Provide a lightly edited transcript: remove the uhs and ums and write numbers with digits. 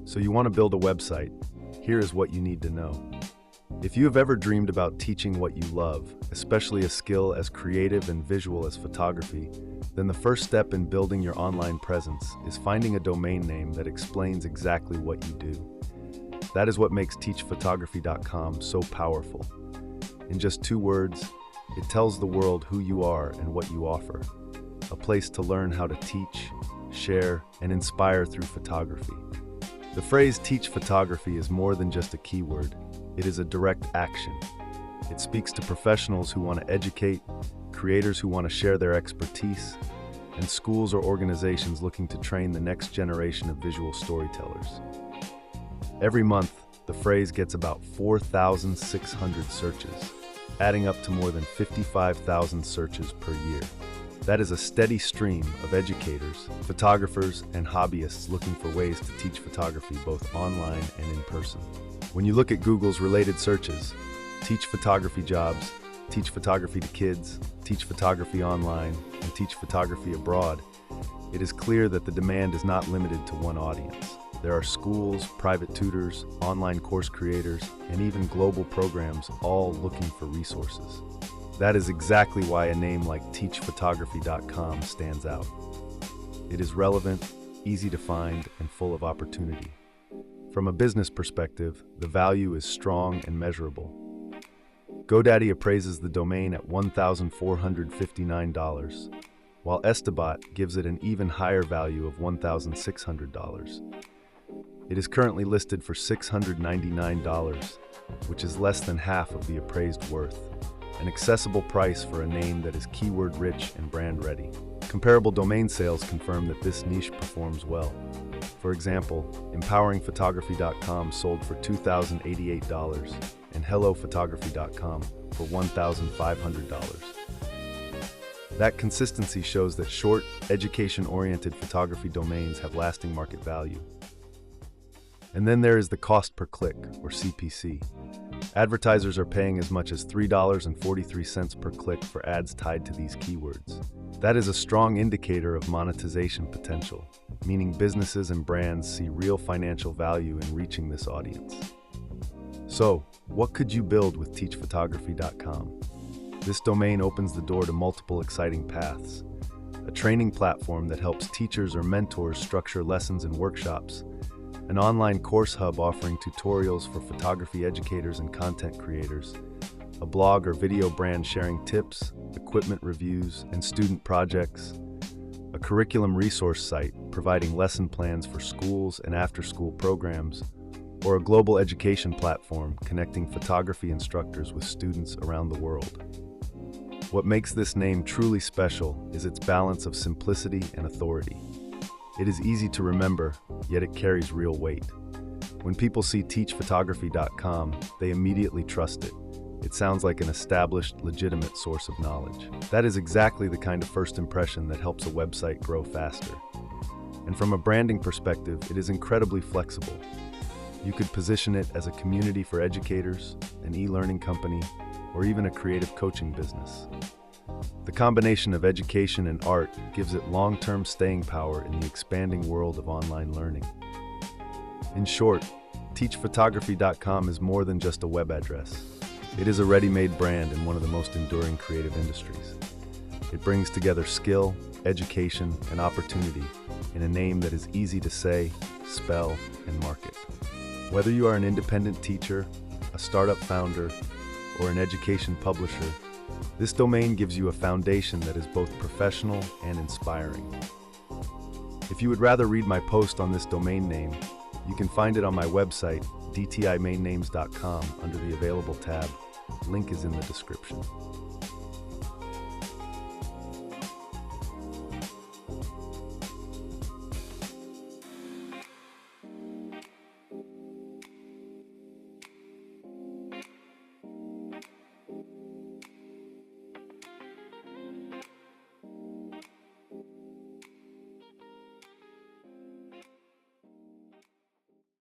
So you want to build a website. Here is what you need to know. If you have ever dreamed about teaching what you love, especially a skill as creative and visual as photography, then the first step in building your online presence is finding a domain name that explains exactly what you do. That is what makes teachphotography.com so powerful. In just 2 words, it tells the world who you are and what you offer. A place to learn how to teach, share, and inspire through photography. The phrase teach photography is more than just a keyword. It is a direct action. It speaks to professionals who want to educate, creators who want to share their expertise, and schools or organizations looking to train the next generation of visual storytellers. Every month, the phrase gets about 4,600 searches, adding up to more than 55,000 searches per year. That is a steady stream of educators, photographers, and hobbyists looking for ways to teach photography both online and in person. When you look at Google's related searches, teach photography jobs, teach photography to kids, teach photography online, and teach photography abroad, it is clear that the demand is not limited to one audience. There are schools, private tutors, online course creators, and even global programs all looking for resources. That is exactly why a name like teachphotography.com stands out. It is relevant, easy to find, and full of opportunity. From a business perspective, the value is strong and measurable. GoDaddy appraises the domain at $1,459, while EstiBot gives it an even higher value of $1,600. It is currently listed for $699, which is less than half of the appraised worth. An accessible price for a name that is keyword-rich and brand-ready. Comparable domain sales confirm that this niche performs well. For example, empoweringphotography.com sold for $2,088 and hellophotography.com for $1,500. That consistency shows that short, education-oriented photography domains have lasting market value. And then there is the cost per click, or CPC. Advertisers are paying as much as $3.43 per click for ads tied to these keywords. That is a strong indicator of monetization potential, meaning businesses and brands see real financial value in reaching this audience. So, what could you build with teachphotography.com? This domain opens the door to multiple exciting paths. A training platform that helps teachers or mentors structure lessons and workshops. An online course hub offering tutorials for photography educators and content creators, a blog or video brand sharing tips, equipment reviews, and student projects, a curriculum resource site providing lesson plans for schools and after-school programs, or a global education platform connecting photography instructors with students around the world. What makes this name truly special is its balance of simplicity and authority. It is easy to remember, yet it carries real weight. When people see teachphotography.com, they immediately trust it. It sounds like an established, legitimate source of knowledge. That is exactly the kind of first impression that helps a website grow faster. And from a branding perspective, it is incredibly flexible. You could position it as a community for educators, an e-learning company, or even a creative coaching business. The combination of education and art gives it long-term staying power in the expanding world of online learning. In short, teachphotography.com is more than just a web address. It is a ready-made brand in one of the most enduring creative industries. It brings together skill, education, and opportunity in a name that is easy to say, spell, and market. Whether you are an independent teacher, a startup founder, or an education publisher, this domain gives you a foundation that is both professional and inspiring. If you would rather read my post on this domain name, you can find it on my website, dtimainnames.com, under the Available tab. Link is in the description.